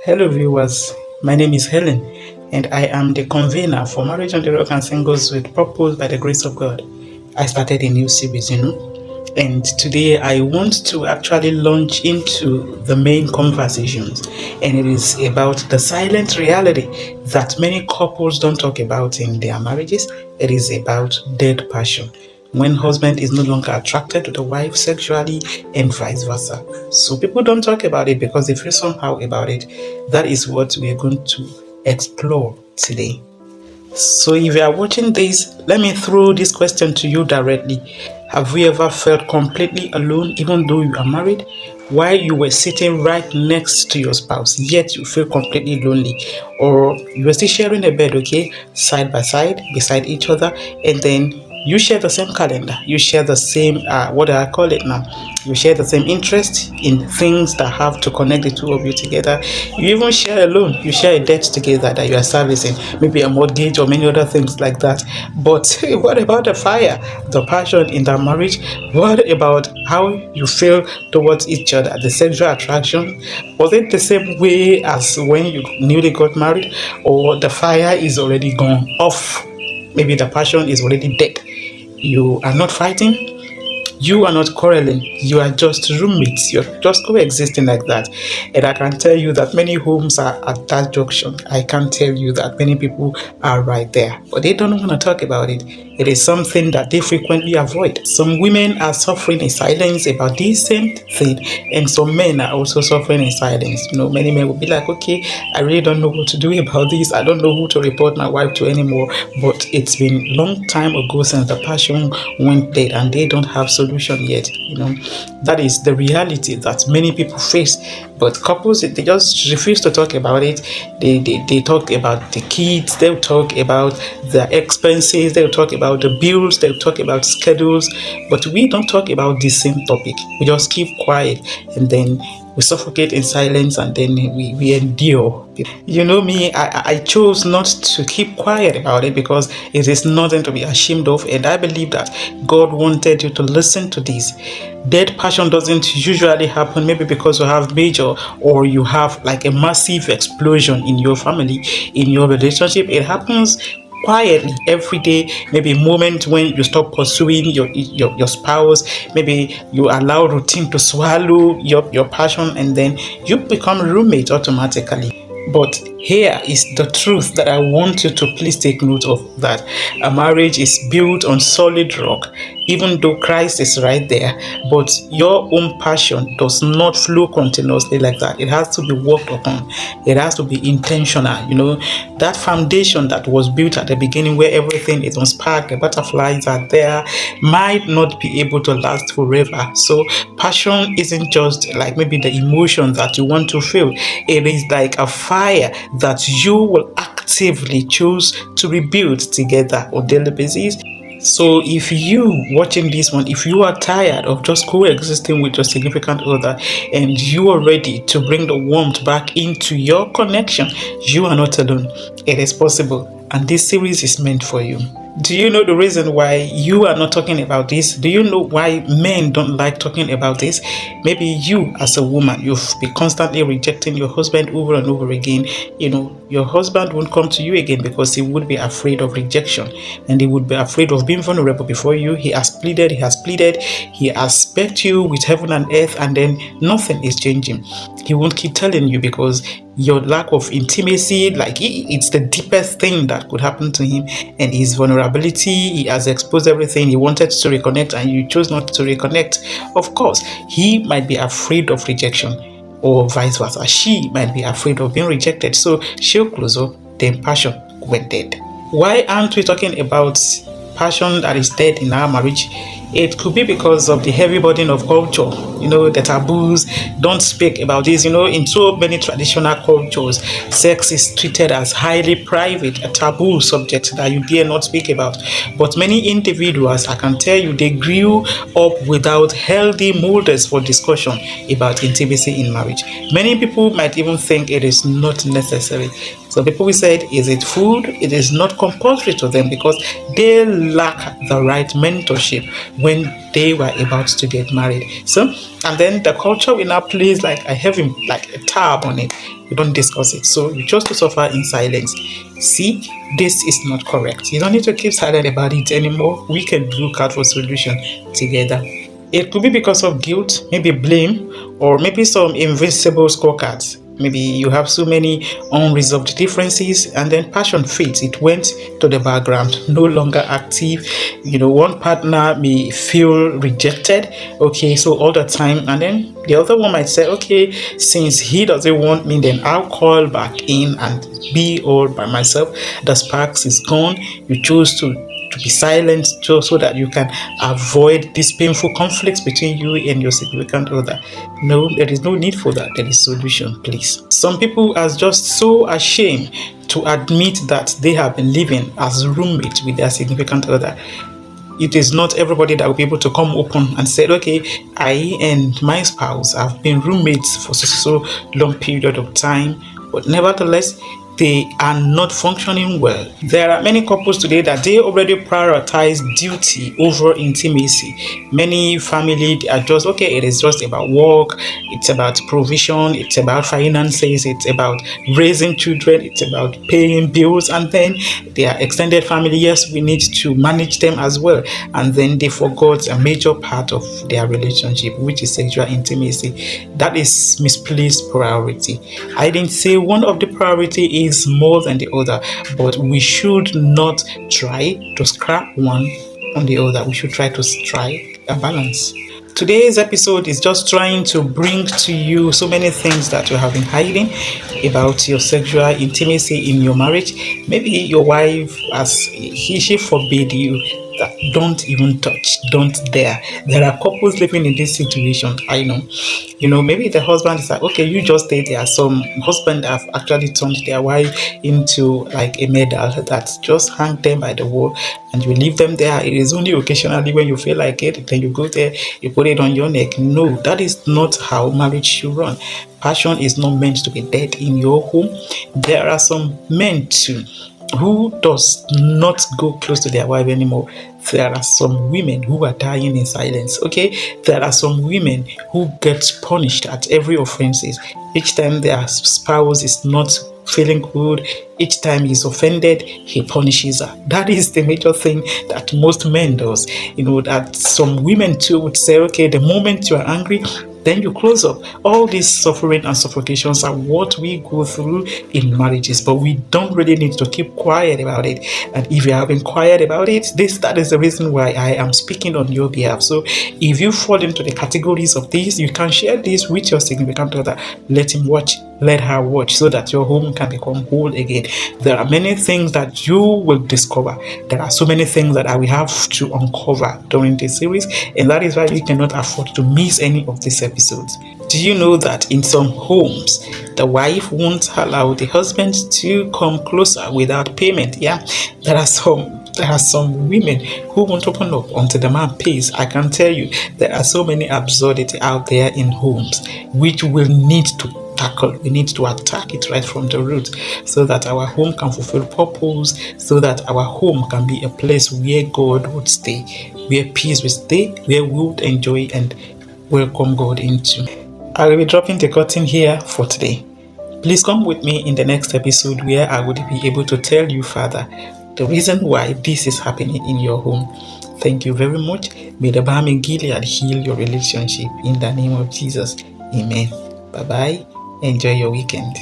Hello, viewers. My name is Helen, and I am the convener for Marriage on the Rock and Singles with Purpose by the Grace of God. I started a new series, and today I want to actually launch into the main conversations, and it is about the silent reality that many couples don't talk about in their marriages. It is about dead passion when husband is no longer attracted to the wife sexually and vice versa. So people don't talk about it because they feel somehow about it. That is what we are going to explore today. So if you are watching this, let me throw this question to you directly. Have you ever felt completely alone even though you are married? While you were sitting right next to your spouse, yet you feel completely lonely. Or you were still sharing a bed, okay, side by side, beside each other, and then you share the same calendar, you share the same what do I call it now, you share the same interest in things that have to connect the two of you together. You even share a loan, you share a debt together that you are servicing, maybe a mortgage or many other things like that. But what about the fire, the passion in that marriage? What about how you feel towards each other, the sexual attraction? Was it the same way as when you newly got married, or the fire is already gone off? Maybe the passion is already dead. You are not fighting, you are not quarreling, you are just roommates, you're just coexisting like that. And I can tell you that many homes are at that junction. I can tell you that many people are right there, but they don't want to talk about it. It is something that they frequently avoid. Some women are suffering in silence about this same thing, and some men are also suffering in silence. Many men will be like, okay, I really don't know what to do about this, I don't know who to report my wife to anymore. But it's been long time ago since the passion went dead, and they don't have solution yet. That is the reality that many people face. But couples, they just refuse to talk about it. They talk about the kids, they'll talk about the expenses, they'll talk about the bills, they'll talk about schedules. But we don't talk about the same topic. We just keep quiet, and then we suffocate in silence, and then we endure. Me, I chose not to keep quiet about it because it is nothing to be ashamed of, and I believe that God wanted you to listen to this. Dead passion doesn't usually happen maybe because you have major, or you have like a massive explosion in your family, in your relationship. It happens quietly every day. Maybe a moment when you stop pursuing your spouse, maybe you allow routine to swallow your passion, and then you become roommate automatically. But here is the truth that I want you to please take note of, that a marriage is built on solid rock, even though Christ is right there. But your own passion does not flow continuously like that. It has to be worked upon. It has to be intentional. That foundation that was built at the beginning, where everything is on spark, the butterflies are there, might not be able to last forever. So passion isn't just like maybe the emotion that you want to feel. It is like a fire that you will actively choose to rebuild together on daily basis. So if you watching this one, if you are tired of just coexisting with your significant other, and you are ready to bring the warmth back into your connection, you are not alone. It is possible, and this series is meant for you. Do you know the reason why you are not talking about this? Do you know why men don't like talking about this? Maybe you, as a woman, you've been constantly rejecting your husband over and over again. Your husband won't come to you again because he would be afraid of rejection, and he would be afraid of being vulnerable before you. He has pleaded, he has begged you with heaven and earth, and then nothing is changing. He won't keep telling you because your lack of intimacy, like it's the deepest thing that could happen to him, and his vulnerability, he has exposed everything. He wanted to reconnect, and you chose not to reconnect. Of course, he might be afraid of rejection, or vice versa. She might be afraid of being rejected, so she'll close up. Then passion went dead. Why aren't we talking about passion that is dead in our marriage? It could be because of the heavy burden of culture, the taboos. Don't speak about this. In so many traditional cultures, sex is treated as highly private, a taboo subject that you dare not speak about. But many individuals, I can tell you, they grew up without healthy models for discussion about intimacy in marriage. Many people might even think it is not necessary. Some people will say, is it food? It is not compulsory to them because they lack the right mentorship when they were about to get married. So, and then the culture will now place like a heavy, like a tab on it. You don't discuss it. So you chose to suffer in silence. See, this is not correct. You don't need to keep silent about it anymore. We can look out for a solution together. It could be because of guilt, maybe blame, or maybe some invisible scorecards. Maybe you have so many unresolved differences and then passion fades. It went to the background, no longer active. One partner may feel rejected, okay, so all the time. And then the other one might say, okay, since he doesn't want me, then I'll call back in and be all by myself. The sparks is gone. You choose to be silent so that you can avoid these painful conflicts between you and your significant other. No, there is no need for that. There is solution, please. Some people are just so ashamed to admit that they have been living as roommates with their significant other. It is not everybody that will be able to come open and say, okay, I and my spouse have been roommates for so long period of time, but nevertheless, they are not functioning well. There are many couples today that they already prioritize duty over intimacy. Many family are just, okay, it is just about work, it's about provision, it's about finances, it's about raising children, it's about paying bills, and then their extended family, yes, we need to manage them as well. And then they forgot a major part of their relationship, which is sexual intimacy. That is misplaced priority. I didn't say one of the priority is more than the other, but we should not try to scrap one on the other. We should try to strike a balance. Today's episode is just trying to bring to you so many things that you have been hiding about your sexual intimacy in your marriage. Maybe your wife, she forbade you that don't even touch, don't dare. There are couples living in this situation. I know. Maybe the husband is like, okay, you just stay there. Some husbands have actually turned their wife into like a medal that just hang them by the wall and you leave them there. It is only occasionally when you feel like it, then you go there, you put it on your neck. No, that is not how marriage should run. Passion is not meant to be dead in your home. There are some men too who does not go close to their wife anymore. There are some women who are dying in silence. Okay, there are some women who get punished at every offenses. Each time their spouse is not feeling good, each time he's offended, he punishes her. That is the major thing that most men does. That some women too would say, okay, the moment you are angry, then you close up. All these suffering and suffocations are what we go through in marriages, but we don't really need to keep quiet about it. And if you have been quiet about it, that is the reason why I am speaking on your behalf. So if you fall into the categories of these, you can share this with your significant other. Let him watch, let her watch, so that your home can become whole again. There are many things that you will discover. There are so many things that I will have to uncover during this series, and that is why you cannot afford to miss any of these episodes. Do you know that in some homes, the wife won't allow the husband to come closer without payment? Yeah, there are some women who won't open up until the man pays. I can tell you, there are so many absurdity out there in homes, which will need to tackle. We need to attack it right from the root, so that our home can fulfill purpose, so that our home can be a place where God would stay, where peace will stay, where we would enjoy and welcome God into. I will be dropping the curtain here for today. Please come with me in the next episode where I would be able to tell you further the reason why this is happening in your home. Thank you very much. May the balm in Gilead heal your relationship in the name of Jesus. Amen. Bye-bye. Enjoy your weekend.